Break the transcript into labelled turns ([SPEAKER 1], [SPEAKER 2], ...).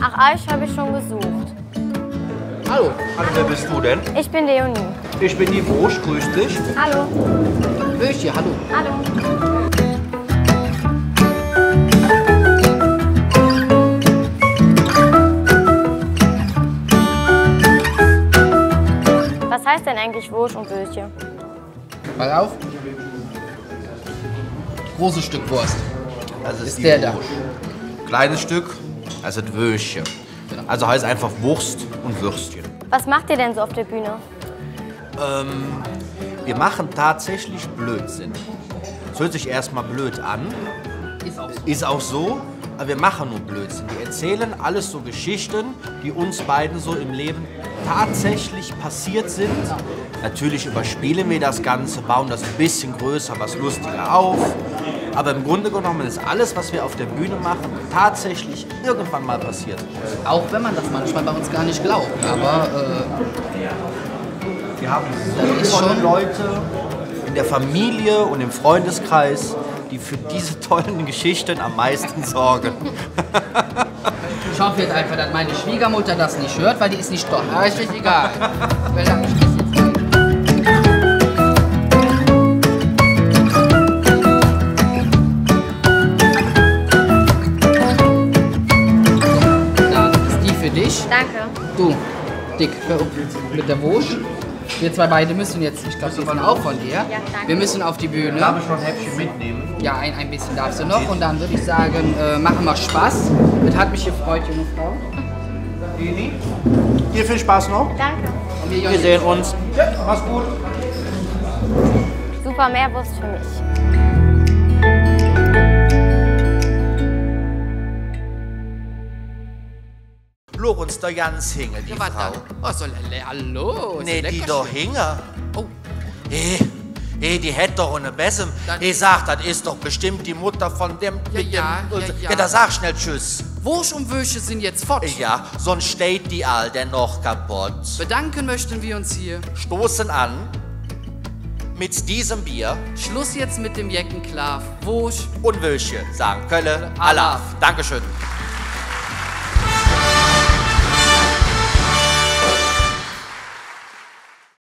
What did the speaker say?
[SPEAKER 1] Ach, euch habe ich schon gesucht.
[SPEAKER 2] Hallo. Hallo, wer bist du denn?
[SPEAKER 1] Ich bin Leonie.
[SPEAKER 2] Ich bin die Wurst, grüß dich.
[SPEAKER 1] Hallo.
[SPEAKER 2] Böschchen, hallo.
[SPEAKER 1] Hallo. Was heißt denn eigentlich Wurst und Böschchen?
[SPEAKER 2] Pass auf. Großes Stück Wurst.
[SPEAKER 3] Das
[SPEAKER 2] ist der da.
[SPEAKER 3] Kleines Stück, also das Würstchen. Also heißt einfach Wurst und Würstchen.
[SPEAKER 1] Was macht ihr denn so auf der Bühne?
[SPEAKER 3] Wir machen tatsächlich Blödsinn. Es hört sich erstmal blöd an. Ist auch so, aber wir machen nur Blödsinn. Wir erzählen alles so Geschichten, die uns beiden so im Leben tatsächlich passiert sind. Natürlich überspielen wir das Ganze, bauen das ein bisschen größer, was lustiger auf. Aber im Grunde genommen ist alles, was wir auf der Bühne machen, tatsächlich irgendwann mal passiert.
[SPEAKER 2] Auch wenn man das manchmal bei uns gar nicht glaubt. Aber
[SPEAKER 3] wir haben so tolle Leute in der Familie und im Freundeskreis, die für diese tollen Geschichten am meisten sorgen.
[SPEAKER 2] ich hoffe jetzt einfach, dass meine Schwiegermutter das nicht hört, weil die ist nicht dort. Aber ist egal.
[SPEAKER 1] Danke.
[SPEAKER 2] Du, Dick, hör auf mit der Wurst. Wir zwei beide müssen jetzt, ich glaube, die sind auch von dir.
[SPEAKER 1] Ja, danke.
[SPEAKER 2] Wir müssen auf die Bühne.
[SPEAKER 3] Darf ich noch ein Häppchen mitnehmen?
[SPEAKER 2] Ja, ein bisschen darfst du noch. Und dann würde ich sagen, machen wir Spaß. Das hat mich gefreut, junge Frau.
[SPEAKER 3] Leni, dir viel Spaß noch.
[SPEAKER 1] Danke.
[SPEAKER 2] Und
[SPEAKER 3] Wir sehen uns. Ja, mach's gut.
[SPEAKER 1] Super Meerwurst für mich.
[SPEAKER 3] Lorenz, da ganz hinge, die Frau.
[SPEAKER 2] Oh, so, hallo.
[SPEAKER 3] Nee, die
[SPEAKER 2] lecker
[SPEAKER 3] doch
[SPEAKER 2] schön.
[SPEAKER 3] hinge.
[SPEAKER 2] Oh,
[SPEAKER 3] Die hätt doch eine Bessem. Ich sag, das ist doch bestimmt die Mutter von dem.
[SPEAKER 2] Ja.
[SPEAKER 3] Ja, da sag schnell Tschüss.
[SPEAKER 2] Wurst und Würstchen sind jetzt fort.
[SPEAKER 3] Ja, sonst steht die all denn noch kaputt.
[SPEAKER 2] Bedanken möchten wir uns hier.
[SPEAKER 3] Stoßen an mit diesem Bier
[SPEAKER 2] Schluss jetzt mit dem Jeckenklav. Wurst
[SPEAKER 3] und Würstchen, sagen Kölle, Alaf. Dankeschön.